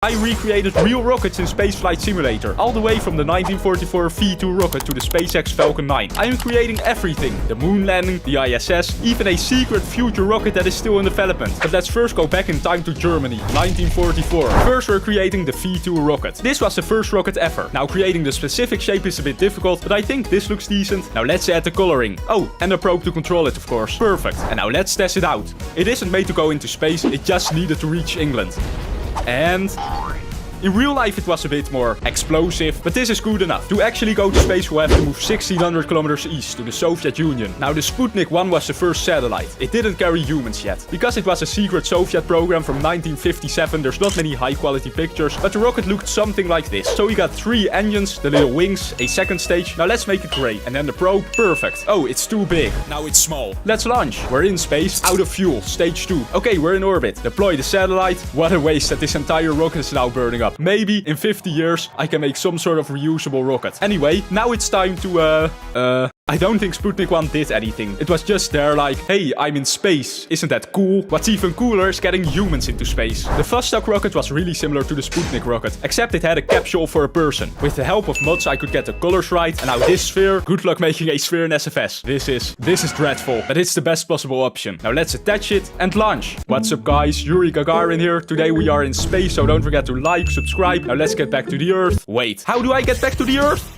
I recreated real rockets in Spaceflight Simulator, all the way from the 1944 V2 rocket to the SpaceX Falcon 9. I am creating everything. The moon landing, the ISS, even a secret future rocket that is still in development. But let's first go back in time to Germany, 1944. First we're creating the V2 rocket. This was the first rocket ever. Now creating the specific shape is a bit difficult, but I think this looks decent. Now let's add the coloring. Oh, and a probe to control it, of course. Perfect. And now let's test it out. It isn't made to go into space, it just needed to reach England. And in real life it was a bit more explosive, but this is good enough. To actually go to space we'll have to move 1600 kilometers east to the Soviet Union. Now the Sputnik 1 was the first satellite. It didn't carry humans yet. Because it was a secret Soviet program from 1957, there's not many high quality pictures, but the rocket looked something like this. So we got 3 engines, the little wings, a second stage. Now let's make it gray. And then the probe, perfect. Oh, it's too big. Now it's small. Let's launch. We're in space, out of fuel, stage 2. Okay, we're in orbit. Deploy the satellite. What a waste that this entire rocket is now burning up. Maybe in 50 years I can make some sort of reusable rocket. Anyway, now it's time to I don't think Sputnik 1 did anything. It was just there like, hey, I'm in space. Isn't that cool? What's even cooler is getting humans into space. The Vostok rocket was really similar to the Sputnik rocket, except it had a capsule for a person. With the help of mods I could get the colors right. And now this sphere, good luck making a sphere in SFS. This is dreadful, but it's the best possible option. Now let's attach it and launch. What's up guys, Yuri Gagarin here. Today we are in space, so don't forget to like, subscribe. Now let's get back to the Earth. Wait, how do I get back to the Earth?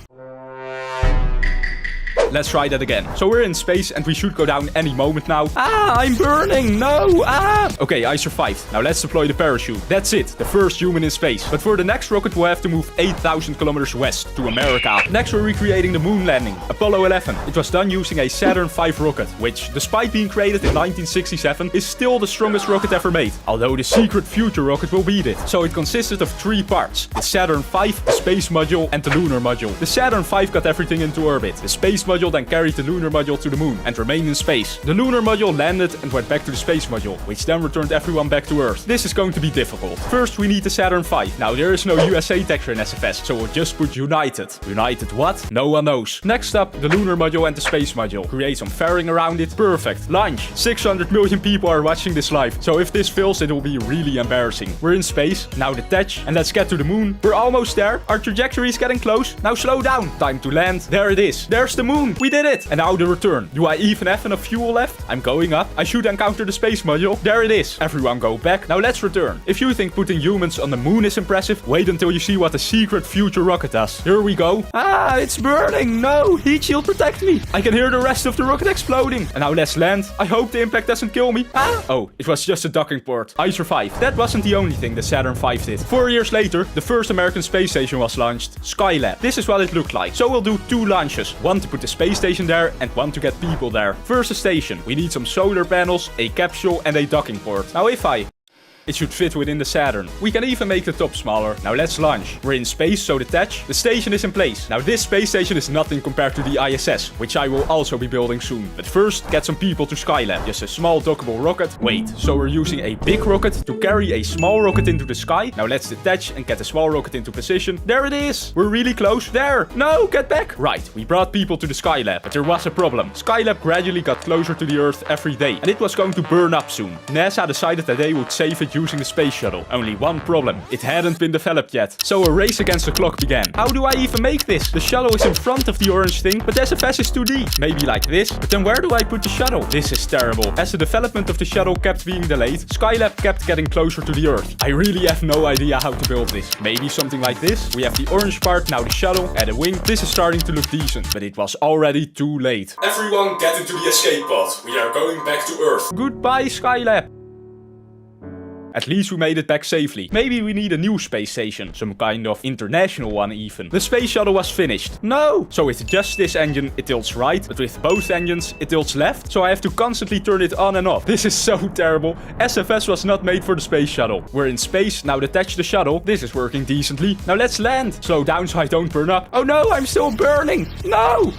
Let's try that again. So we're in space and we should go down any moment now. Ah, I'm burning. No. Ah. Okay, I survived. Now let's deploy the parachute. That's it. The first human in space. But for the next rocket, we'll have to move 8,000 kilometers west to America. Next, we're recreating the moon landing. Apollo 11. It was done using a Saturn V rocket, which, despite being created in 1967, is still the strongest rocket ever made. Although the secret future rocket will beat it. So it consisted of 3 parts. The Saturn V, the space module, and the lunar module. The Saturn V got everything into orbit. The space module then carried the lunar module to the moon and remained in space. The lunar module landed and went back to the space module, which then returned everyone back to Earth. This is going to be difficult. First we need the Saturn V. Now there is no USA texture in SFS, so we'll just put United. United what? No one knows. Next up, the lunar module and the space module. Create some fairing around it. Perfect. Launch. 600 million people are watching this live, so if this fails it will be really embarrassing. We're in space. Now detach and let's get to the moon. We're almost there. Our trajectory is getting close. Now slow down. Time to land. There it is. There's the moon. We did it! And now the return. Do I even have enough fuel left? I'm going up. I should encounter the space module. There it is. Everyone go back. Now let's return. If you think putting humans on the moon is impressive, wait until you see what the secret future rocket does. Here we go. Ah, it's burning! No! Heat shield, protect me! I can hear the rest of the rocket exploding. And now let's land. I hope the impact doesn't kill me. Ah! Oh, it was just a docking port. I survived. That wasn't the only thing the Saturn V did. 4 years later, the first American space station was launched. Skylab. This is what it looked like. So we'll do 2 launches. One to put the space station there and one to get people there. First the station. We need some solar panels, a capsule and a docking port. Now it should fit within the Saturn. We can even make the top smaller. Now let's launch. We're in space, so detach. The station is in place. Now this space station is nothing compared to the ISS, which I will also be building soon. But first, get some people to Skylab. Just a small dockable rocket. Wait, so we're using a big rocket to carry a small rocket into the sky? Now let's detach and get the small rocket into position. There it is. We're really close. There. No, get back. Right, we brought people to the Skylab, but there was a problem. Skylab gradually got closer to the Earth every day, and it was going to burn up soon. NASA decided that they would save it using the space shuttle. Only one problem. It hadn't been developed yet. So a race against the clock began. How do I even make this? The shuttle is in front of the orange thing, but SFS is 2D. Maybe like this? But then where do I put the shuttle? This is terrible. As the development of the shuttle kept being delayed, Skylab kept getting closer to the Earth. I really have no idea how to build this. Maybe something like this? We have the orange part, now the shuttle, add a wing. This is starting to look decent, but it was already too late. Everyone get into the escape pod. We are going back to Earth. Goodbye, Skylab. At least we made it back safely. Maybe we need a new space station. Some kind of international one even. The space shuttle was finished. No! So with just this engine, it tilts right. But with both engines, it tilts left. So I have to constantly turn it on and off. This is so terrible. SFS was not made for the space shuttle. We're in space. Now detach the shuttle. This is working decently. Now let's land. Slow down so I don't burn up. Oh no, I'm still burning. No!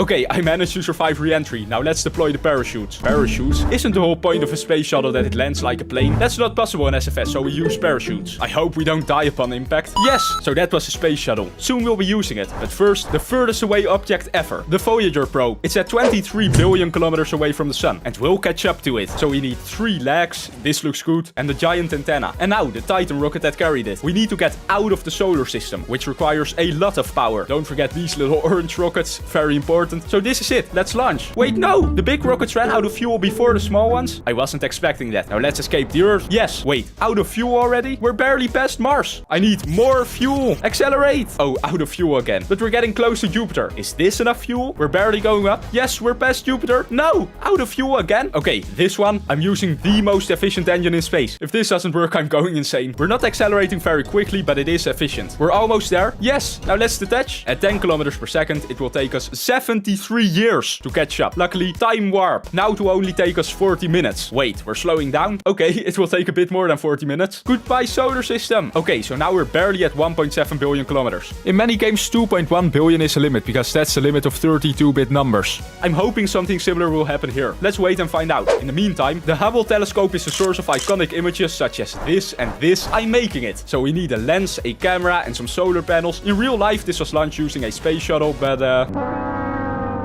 Okay, I managed to survive re-entry. Now let's deploy the parachutes. Parachutes? Isn't the whole point of a space shuttle that it lands like a plane? That's not possible in SFS, so we use parachutes. I hope we don't die upon impact. Yes! So that was the space shuttle. Soon we'll be using it. But first, the furthest away object ever. The Voyager probe. It's at 23 billion kilometers away from the sun. And we'll catch up to it. So we need 3 legs. This looks good. And the giant antenna. And now the Titan rocket that carried it. We need to get out of the solar system, which requires a lot of power. Don't forget these little orange rockets. Very important. So this is it. Let's launch. Wait, no! The big rockets ran out of fuel before the small ones? I wasn't expecting that. Now let's escape the Earth. Yes. Wait, out of fuel already? We're barely past Mars. I need more fuel. Accelerate. Oh, out of fuel again. But we're getting close to Jupiter. Is this enough fuel? We're barely going up. Yes, we're past Jupiter. No! Out of fuel again? Okay, this one, I'm using the most efficient engine in space. If this doesn't work, I'm going insane. We're not accelerating very quickly, but it is efficient. We're almost there. Yes. Now let's detach. At 10 kilometers per second, it will take us 73 years to catch up. Luckily, time warp. Now it will only take us 40 minutes. Wait, we're slowing down? Okay, it will take a bit more than 40 minutes. Goodbye, solar system. Okay, so now we're barely at 1.7 billion kilometers. In many games, 2.1 billion is a limit, because that's the limit of 32-bit numbers. I'm hoping something similar will happen here. Let's wait and find out. In the meantime, the Hubble telescope is the source of iconic images such as this and this. I'm making it. So we need a lens, a camera, and some solar panels. In real life, this was launched using a space shuttle, but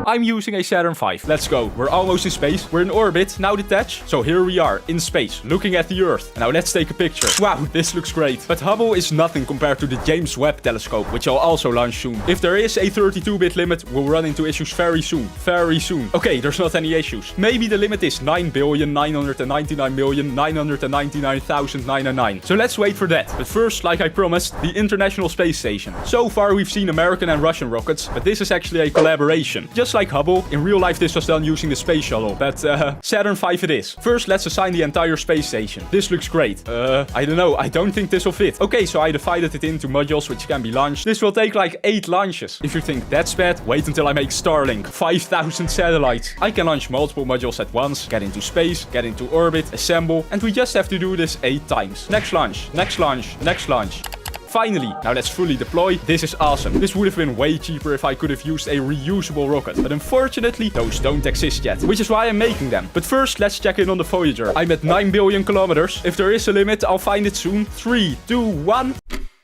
I'm using a Saturn V. Let's go. We're almost in space. We're in orbit. Now detach. So here we are, in space, looking at the Earth. And now let's take a picture. Wow, this looks great. But Hubble is nothing compared to the James Webb telescope, which I'll also launch soon. If there is a 32-bit limit, we'll run into issues very soon. Very soon. Okay, there's not any issues. Maybe the limit is 9,999,999,999. So let's wait for that. But first, like I promised, the International Space Station. So far, we've seen American and Russian rockets, but this is actually a collaboration. Just like Hubble, in real life this was done using the space shuttle, but Saturn V it is. First, let's assign the entire space station. This looks great. I don't know, I don't think this will fit. Okay, so I divided it into modules which can be launched. This will take like 8 launches. If you think that's bad, wait until I make Starlink. 5,000 satellites. I can launch multiple modules at once, get into space, get into orbit, assemble, and we just have to do this 8 times. Next launch, next launch, next launch. Finally, now let's fully deploy. This is awesome. This would have been way cheaper if I could have used a reusable rocket. But unfortunately, those don't exist yet, which is why I'm making them. But first, let's check in on the Voyager. I'm at 9 billion kilometers. If there is a limit, I'll find it soon. 3, 2, 1...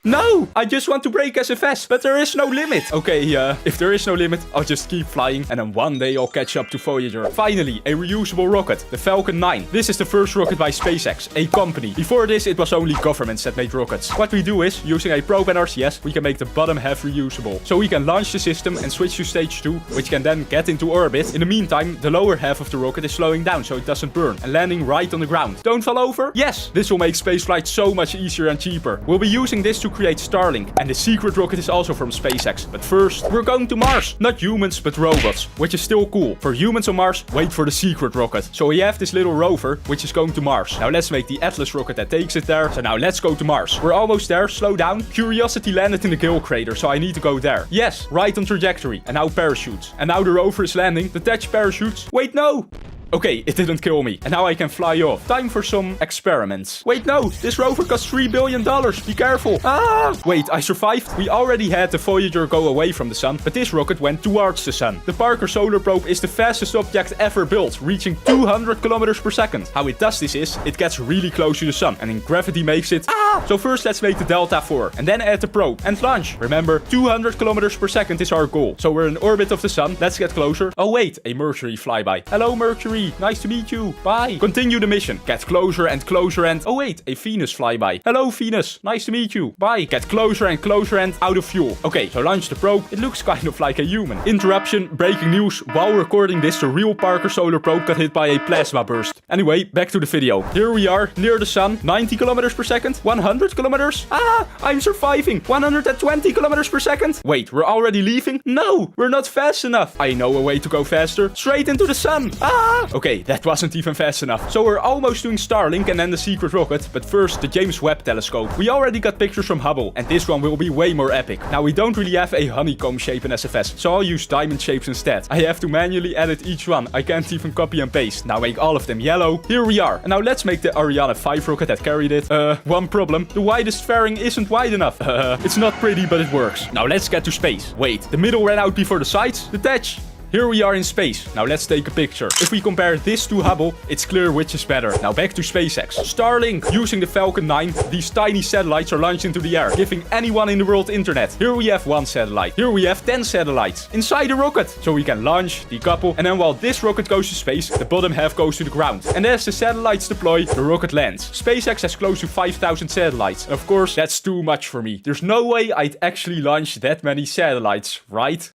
No! I just want to break SFS, but there is no limit. Okay, if there is no limit, I'll just keep flying, and then one day I'll catch up to Voyager. Finally, a reusable rocket, the Falcon 9. This is the first rocket by SpaceX, a company. Before this, it was only governments that made rockets. What we do is, using a probe and RCS, we can make the bottom half reusable. So we can launch the system and switch to stage 2, which can then get into orbit. In the meantime, the lower half of the rocket is slowing down so it doesn't burn, and landing right on the ground. Don't fall over? Yes! This will make spaceflight so much easier and cheaper. We'll be using this to create Starlink, and the secret rocket is also from SpaceX. But first, we're going to Mars. Not humans, but robots, which is still cool. For humans on Mars, wait for the secret rocket. So we have this little rover, which is going to Mars. Now let's make the Atlas rocket that takes it there. So now let's go to Mars. We're almost there, slow down. Curiosity landed in the Gale crater, so I need to go there. Yes, right on trajectory. And now parachutes. And now the rover is landing. Detach parachutes. Wait, no! Okay, it didn't kill me. And now I can fly off. Time for some experiments. Wait, no. This rover cost $3 billion. Be careful. Ah! Wait, I survived? We already had the Voyager go away from the sun, but this rocket went towards the sun. The Parker Solar Probe is the fastest object ever built, reaching 200 kilometers per second. How it does this is, it gets really close to the sun, and then gravity makes it... Ah! So first let's make the Delta IV, and then add the probe, and launch. Remember, 200 kilometers per second is our goal. So we're in orbit of the sun. Let's get closer. Oh wait, a Mercury flyby. Hello, Mercury. Nice to meet you. Bye. Continue the mission. Get closer and closer and... Oh wait, a Venus flyby. Hello, Venus. Nice to meet you. Bye. Get closer and closer and out of fuel. Okay, so launch the probe. It looks kind of like a human. Interruption. Breaking news. While recording this, the real Parker Solar Probe got hit by a plasma burst. Anyway, back to the video. Here we are, near the sun. 90 kilometers per second. 100 kilometers. Ah, I'm surviving. 120 kilometers per second. Wait, we're already leaving? No, we're not fast enough. I know a way to go faster. Straight into the sun. Ah, okay, that wasn't even fast enough. So we're almost doing Starlink and then the secret rocket. But first, the James Webb telescope. We already got pictures from Hubble, and this one will be way more epic. Now, we don't really have a honeycomb shape in SFS, so I'll use diamond shapes instead. I have to manually edit each one. I can't even copy and paste. Now make all of them yellow. Here we are. And now let's make the Ariane 5 rocket that carried it. One problem. The widest fairing isn't wide enough. It's not pretty, but it works. Now let's get to space. Wait, the middle ran out before the sides? Detach. Here we are in space. Now let's take a picture. If we compare this to Hubble, it's clear which is better. Now back to SpaceX. Starlink. Using the Falcon 9, these tiny satellites are launched into the air, giving anyone in the world internet. Here we have 1 satellite. Here we have 10 satellites inside a rocket. So we can launch, decouple, and then while this rocket goes to space, the bottom half goes to the ground. And as the satellites deploy, the rocket lands. SpaceX has close to 5,000 satellites. And of course, that's too much for me. There's no way I'd actually launch that many satellites, right?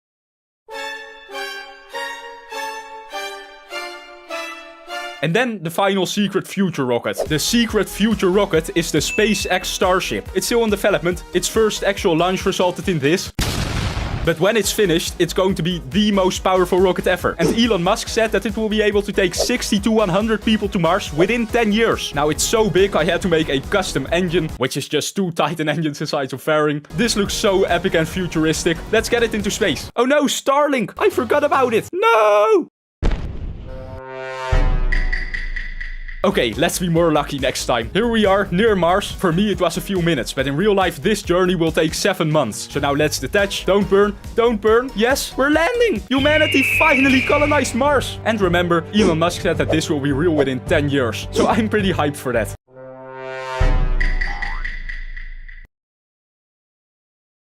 And then the final secret future rocket. The secret future rocket is the SpaceX Starship. It's still in development. Its first actual launch resulted in this. But when it's finished, it's going to be the most powerful rocket ever. And Elon Musk said that it will be able to take 60 to 100 people to Mars within 10 years. Now it's so big I had to make a custom engine, which is just 2 Titan engines the size of fairing. This looks so epic and futuristic. Let's get it into space. Oh no, Starlink! I forgot about it. No! Okay, let's be more lucky next time. Here we are, near Mars. For me, it was a few minutes, but in real life, this journey will take 7 months. So now let's detach. Don't burn. Don't burn. Yes, we're landing. Humanity finally colonized Mars. And remember, Elon Musk said that this will be real within 10 years. So I'm pretty hyped for that.